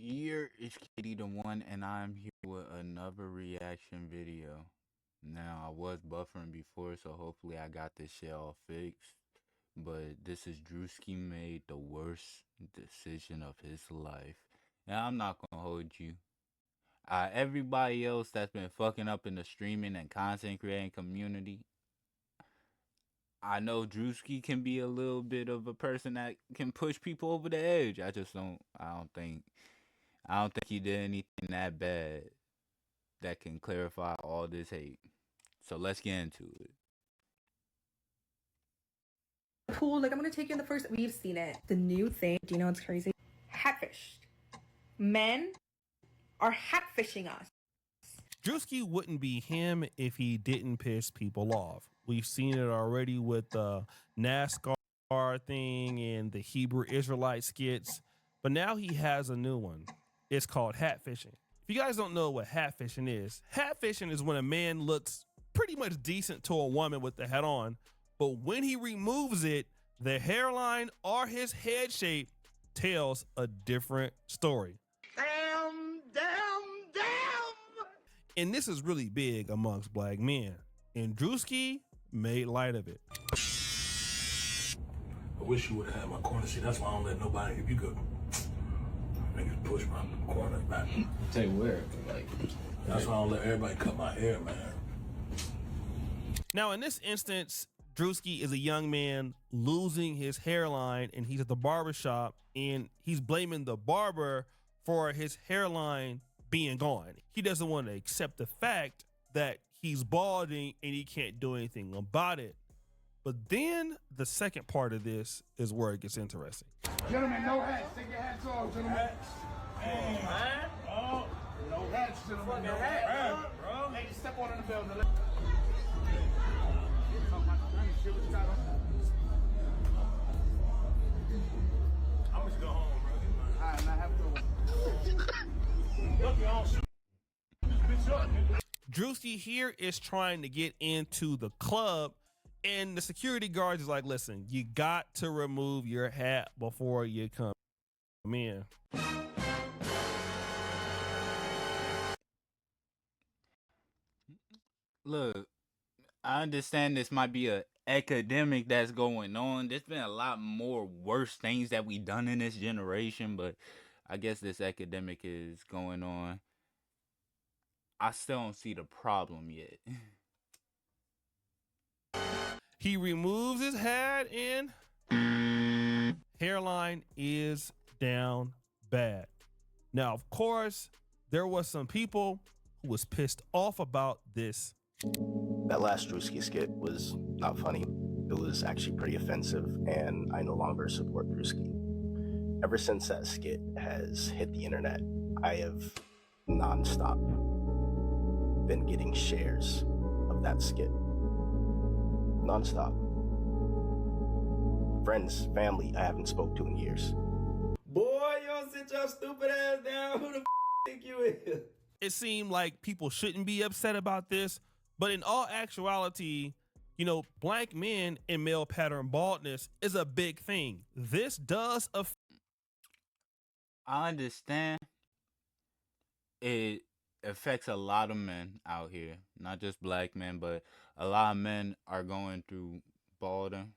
It's Katie the One, and I'm here with another reaction video. Now, I was buffering before, so hopefully I got this shit all fixed. But this is Druski made the worst decision of his life. And I'm not gonna hold you. Everybody else that's been fucking up in the streaming and content creating community, I know Druski can be a little bit of a person that can push people over the edge. I don't think he did anything that bad that can clarify all this hate. So let's get into it. Pool, like I'm gonna take you in the first. We've seen it. The new thing. Do you know what's crazy? Catfished. Men are catfishing us. Druski wouldn't be him if he didn't piss people off. We've seen it already with the NASCAR thing and the Hebrew Israelite skits, but now he has a new one. It's called hat fishing. If you guys don't know what hat fishing is when a man looks pretty much decent to a woman with the hat on, but when he removes it, the hairline or his head shape tells a different story. Damn. And this is really big amongst black men. And Druski made light of it. I wish you would have had my corner seat. That's why I don't let nobody, if you could, niggas push my corner back. Tell you where, like. That's why I don't let everybody cut my hair, man. Now, in this instance, Druski is a young man losing his hairline, and he's at the barber shop, and he's blaming the barber for his hairline being gone. He doesn't want to accept the fact that he's balding and he can't do anything about it. But then the second part of this is where it gets interesting. Gentlemen, no hats. Take your hats off, gentlemen. Hey, man. Oh, no hats, gentlemen. No hats, bro. Hey, step on in the building. I'm just go home, bro. All right, and I have to. Druski here is trying to get into the club, and the security guard is like, listen, you got to remove your hat before you come in. Look, I understand this might be a epidemic that's going on. There's been a lot more worse things that we done in this generation, but I guess this epidemic is going on. I still don't see the problem yet. He removes his hat and hairline is down bad. Now, of course, there was some people who was pissed off about this. That last Druski skit was not funny. It was actually pretty offensive, and I no longer support Druski. Ever since that skit has hit the internet, I have nonstop been getting shares of that skit. Nonstop. Friends, family I haven't spoke to in years. Boy, y'all sit your stupid ass down. Who the think you is? It seemed like people shouldn't be upset about this, but in all actuality, you know, black men and male pattern baldness is a big thing. This does affect. I understand it affects a lot of men out here, not just black men, but a lot of men are going through balding.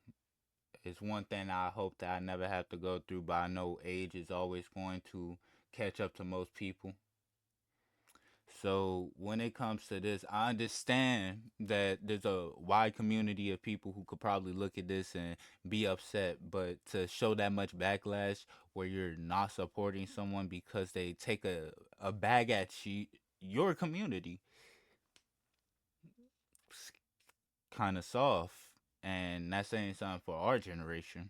It's one thing I hope that I never have to go through, but I know age is always going to catch up to most people. So when it comes to this, I understand that there's a wide community of people who could probably look at this and be upset, but to show that much backlash where you're not supporting someone because they take a bag at your community, it's kind of soft, and that's saying something for our generation.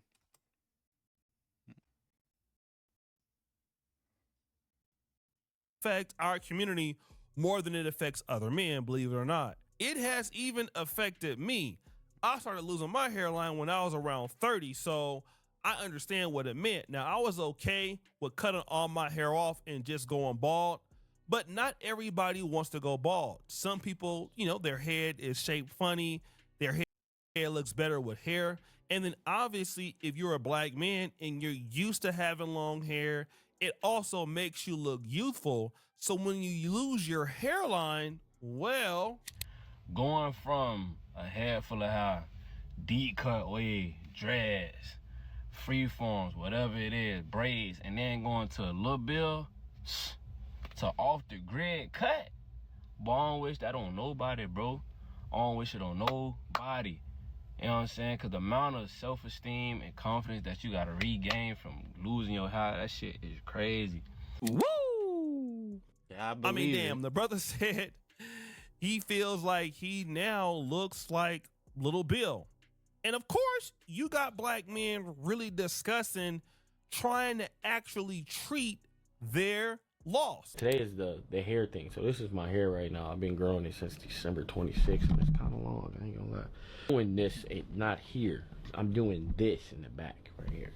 Affect our community more than it affects other men, believe it or not. It has even affected me. I started losing my hairline when I was around 30, so I understand what it meant. Now, I was okay with cutting all my hair off and just going bald, but not everybody wants to go bald. Some people, you know, their head is shaped funny, their hair looks better with hair. And then obviously, if you're a black man and you're used to having long hair it also makes you look youthful. So when you lose your hairline, well, going from a head full of hair, deep cut wave, dreads, free forms, whatever it is, braids, and then going to a little bill to off the grid cut. Boy, I don't wish that on nobody, bro. I don't wish it on nobody. You know what I'm saying? Because the amount of self-esteem and confidence that you got to regain from losing your hair, that shit is crazy. Woo! Yeah, I mean, damn, the brother said he feels like he now looks like Little Bill. And of course, you got black men really discussing trying to actually treat their loss. Today is the hair thing. So this is my hair right now. I've been growing it since December 26th, and it's kind of long. I ain't gonna lie. I'm doing this, not here. I'm doing this in the back right here.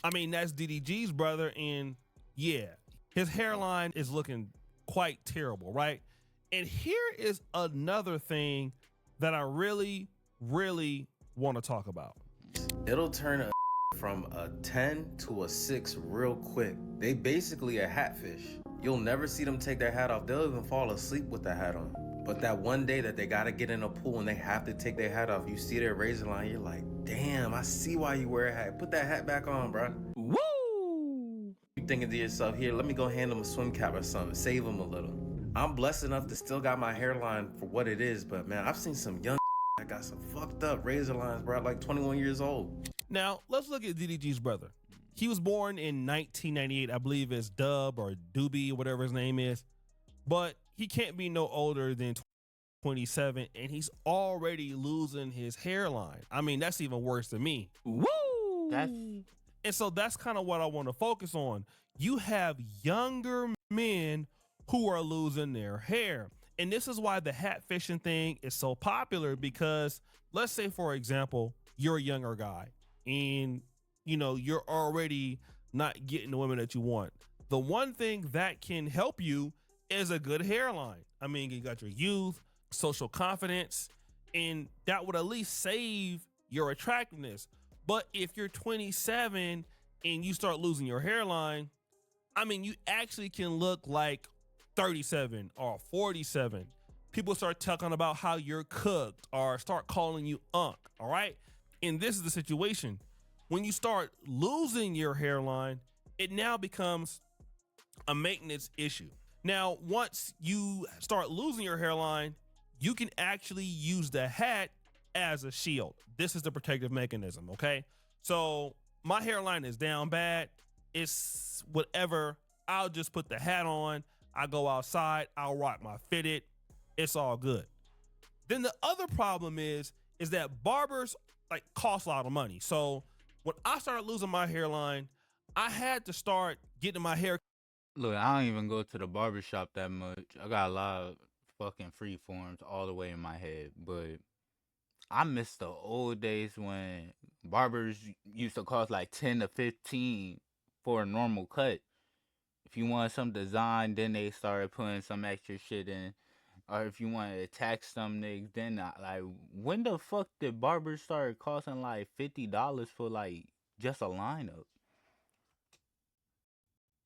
I mean, that's DDG's brother, and yeah, his hairline is looking quite terrible, right? And here is another thing that I really, really want to talk about. It'll turn from a 10 to a 6 real quick. They basically a hatfish. You'll never see them take their hat off. They'll even fall asleep with the hat on. But that one day that they gotta get in a pool and they have to take their hat off, you see their razor line, you're like, damn, I see why you wear a hat. Put that hat back on, bro. Woo! You thinking to yourself, here, let me go hand them a swim cap or something, save them a little. I'm blessed enough to still got my hairline for what it is, but man, I've seen some young that got some fucked up razor lines, bro, like 21 years old. Now, let's look at DDG's brother. He was born in 1998, I believe it's Dub or Doobie, whatever his name is. But he can't be no older than 27, and he's already losing his hairline. I mean, that's even worse than me. Woo! And so that's kind of what I want to focus on. You have younger men who are losing their hair. And this is why the hat fishing thing is so popular, because let's say, for example, you're a younger guy and you know you're already not getting the women that you want. The one thing that can help you is a good hairline. I mean, you got your youth, social confidence, and that would at least save your attractiveness. But if you're 27 and you start losing your hairline, I mean, you actually can look like 37 or 47. People start talking about how you're cooked or start calling you unk, all right? And this is the situation. When you start losing your hairline, it now becomes a maintenance issue. Now, once you start losing your hairline, you can actually use the hat as a shield. This is the protective mechanism, okay? So my hairline is down bad. It's whatever. I'll just put the hat on. I go outside. I'll rock my fitted. It's all good. Then the other problem is that barbers like cost a lot of money. So when I started losing my hairline, I had to start getting my hair. Look, I don't even go to the barbershop that much. I got a lot of fucking free forms all the way in my head. But I miss the old days when barbers used to cost like 10 to 15 for a normal cut. If you want some design, then they started putting some extra shit in. Or if you want to tax some niggas, then like, when the fuck did barbers start costing like $50 for like just a lineup?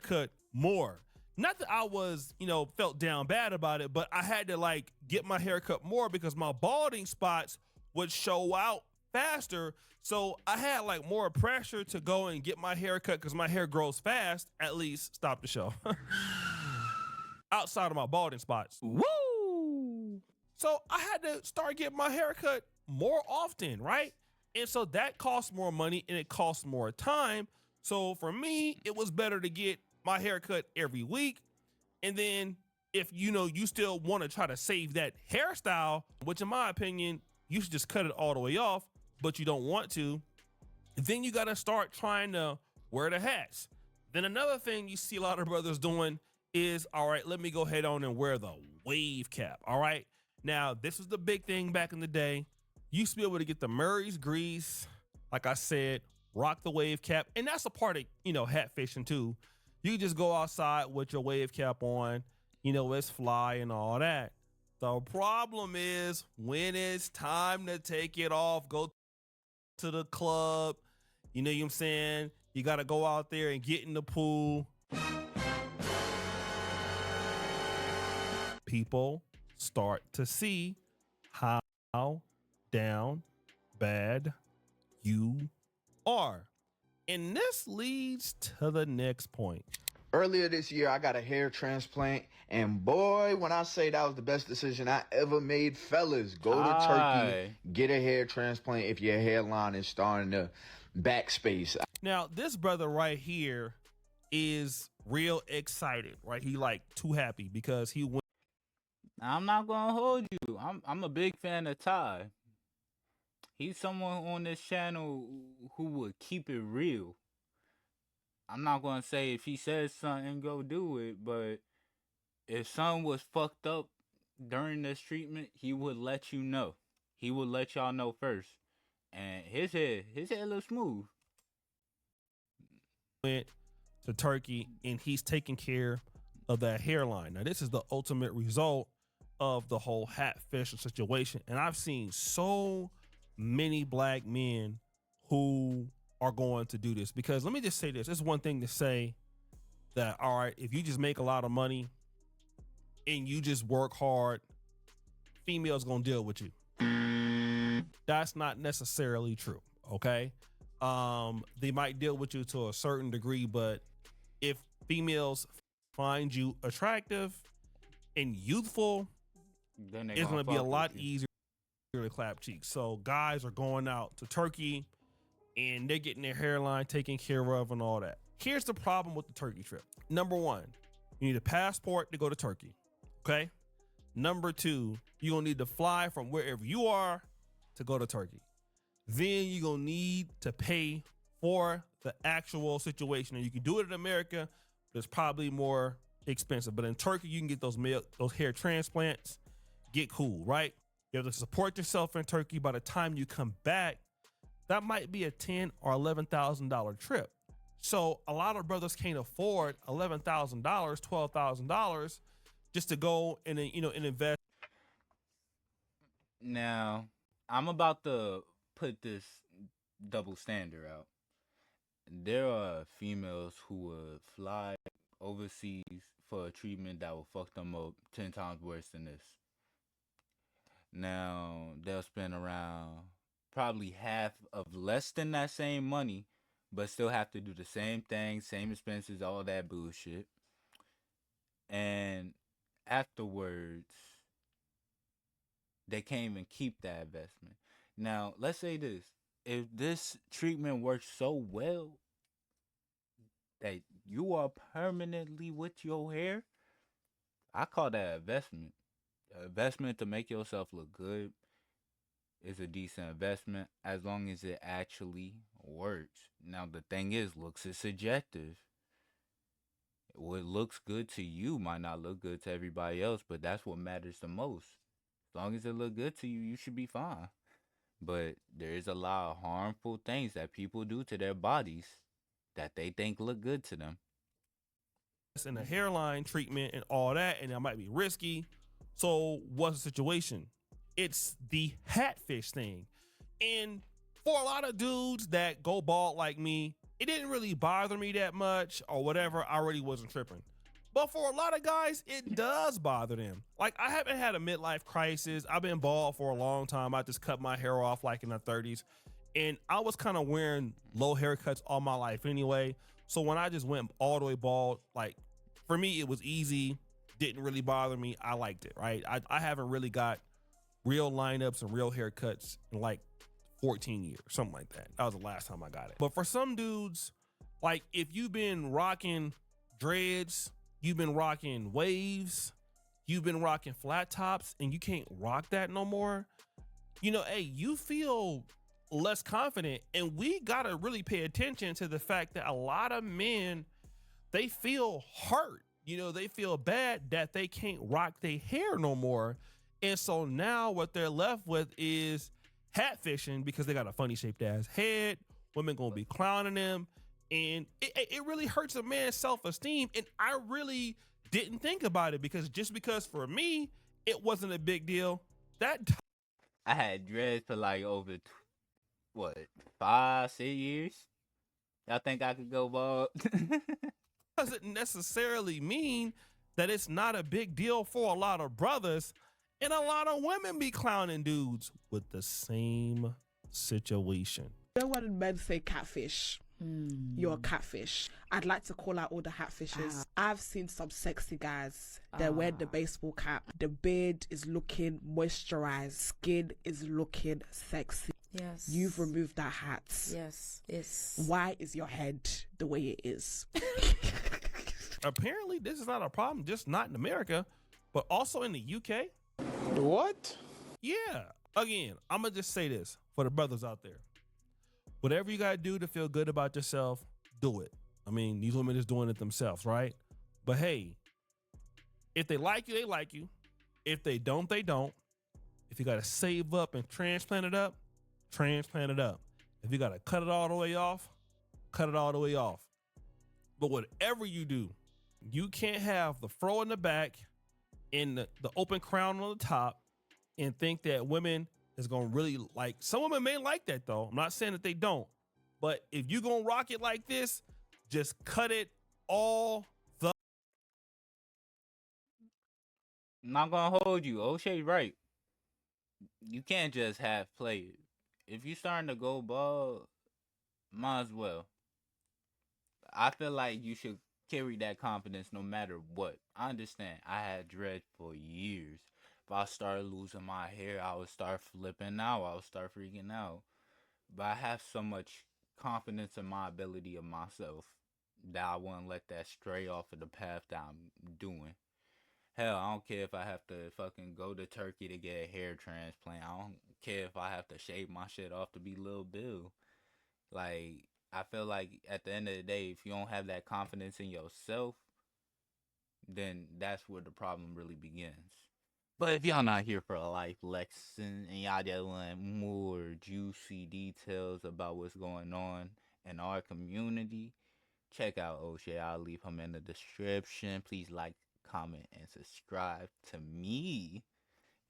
Cut more. Not that I was, felt down bad about it, but I had to like get my hair cut more because my balding spots would show out faster. So I had like more pressure to go and get my hair cut because my hair grows fast. At least stop the show. Outside of my balding spots. Woo! So I had to start getting my hair cut more often, right? And so that costs more money and it costs more time. So for me, it was better to get my hair cut every week. And then if you still want to try to save that hairstyle, which in my opinion, you should just cut it all the way off, but you don't want to, then you got to start trying to wear the hats. Then another thing you see a lot of brothers doing is, all right, let me go ahead on and wear the wave cap. All right. Now, this was the big thing back in the day. You used to be able to get the Murray's grease. Like I said, rock the wave cap. And that's a part of, hat fishing too. You just go outside with your wave cap on, it's fly and all that. The problem is when it's time to take it off, go to the club, you know what I'm saying? You got to go out there and get in the pool. people start to see how down bad you are. And this leads to the next point. Earlier this year, I got a hair transplant, and boy, when I say that was the best decision I ever made, fellas, go to Turkey, get a hair transplant if your hairline is starting to backspace. Now, this brother right here is real excited, right? He like too happy because he went. I'm not gonna hold you. I'm a big fan of Ty. He's someone on this channel who would keep it real. I'm not gonna say if he says something, go do it, but if something was fucked up during this treatment, he would let you know. He would let y'all know first. And his head looks smooth. Went to Turkey and he's taking care of that hairline. Now, this is the ultimate result of the whole hat fish situation. And I've seen so many black men who are going to do this, because let me just say this. It's one thing to say that, all right, if you just make a lot of money and you just work hard, females gonna deal with you. That's not necessarily true, okay? They might deal with you to a certain degree, but if females find you attractive and youthful, then it's gonna be a lot easier to clap cheeks. So guys are going out to Turkey and they're getting their hairline taken care of and all that. Here's the problem with the Turkey trip. Number one, you need a passport to go to Turkey, okay? Number two, you're gonna need to fly from wherever you are to go to Turkey. Then you're gonna need to pay for the actual situation. And you can do it in America, but it's probably more expensive. But in Turkey, you can get those hair transplants, get cool, right? You have to support yourself in Turkey. By the time you come back, that might be a $10,000 or $11,000 trip. So a lot of brothers can't afford $11,000, $12,000 just to go and invest. Now, I'm about to put this double standard out. There are females who would fly overseas for a treatment that will fuck them up 10 times worse than this. Now, they'll spend around probably half of less than that same money, but still have to do the same thing, same expenses, all that bullshit. And afterwards, they can't even keep that investment. Now, let's say this. If this treatment works so well that you are permanently with your hair, I call that investment. Investment to make yourself look good is a decent investment as long as it actually works. Now, the thing is, looks is subjective. What looks good to you might not look good to everybody else, but that's what matters the most. As long as it look good to you, you should be fine. But there is a lot of harmful things that people do to their bodies that they think look good to them. And the hairline treatment and all that, and that might be risky. So what's the situation? It's the hatfish thing. And for a lot of dudes that go bald like me, it didn't really bother me that much or whatever. I really wasn't tripping. But for a lot of guys, it does bother them. Like, I haven't had a midlife crisis. I've been bald for a long time. I just cut my hair off like in the 30s. And I was kind of wearing low haircuts all my life anyway. So when I just went all the way bald, like, for me, it was easy. Didn't really bother me. I liked it, right? I haven't really got real lineups and real haircuts in like 14 years, something like that. That was the last time I got it. But for some dudes, like, if you've been rocking dreads, you've been rocking waves, you've been rocking flat tops, and you can't rock that no more, hey, you feel less confident. And we gotta really pay attention to the fact that a lot of men, they feel hurt. They feel bad that they can't rock their hair no more. And so now what they're left with is hat fishing because they got a funny shaped ass head. Women gonna be clowning them. And it really hurts a man's self-esteem. And I really didn't think about it because for me, it wasn't a big deal. I had dreads for like over, 5, 6 years? Y'all think I could go bald? Doesn't necessarily mean that it's not a big deal for a lot of brothers, and a lot of women be clowning dudes with the same situation. You know when men say catfish? You're a catfish. I'd like to call out all the catfishes. I've seen some sexy guys. They're wearing the baseball cap. The beard is looking moisturized. Skin is looking sexy. Yes. You've removed that hat. Yes. Yes. Why is your head the way it is? Apparently, this is not a problem, just not in America, but also in the UK. What? Yeah. Again, I'm going to just say this for the brothers out there. Whatever you got to do to feel good about yourself, do it. I mean, these women is doing it themselves, right? But hey, if they like you, they like you. If they don't, they don't. If you got to save up and transplant it up, transplant it up. If you got to cut it all the way off, cut it all the way off. But whatever you do, you can't have the fro in the back and the open crown on the top and think that women is going to really like. Some women may like that, though. I'm not saying that they don't. But if you going to rock it like this, just cut it all the. I'm not going to hold you. Oshay right. You can't just half play it. If you starting to go bald, might as well. I feel like you should carry that confidence no matter what. I understand. I had dread for years. If I started losing my hair, I would start flipping out. I would start freaking out. But I have so much confidence in my ability of myself that I wouldn't let that stray off of the path that I'm doing. Hell, I don't care if I have to fucking go to Turkey to get a hair transplant. I don't care if I have to shave my shit off to be Lil Bill. Like, I feel like at the end of the day, if you don't have that confidence in yourself, then that's where the problem really begins. But if y'all not here for a life lesson and y'all just want more juicy details about what's going on in our community, check out Oshay. I'll leave him in the description. Please like, comment, and subscribe to me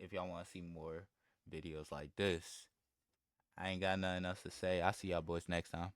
if y'all want to see more videos like this. I ain't got nothing else to say. I'll see y'all boys next time.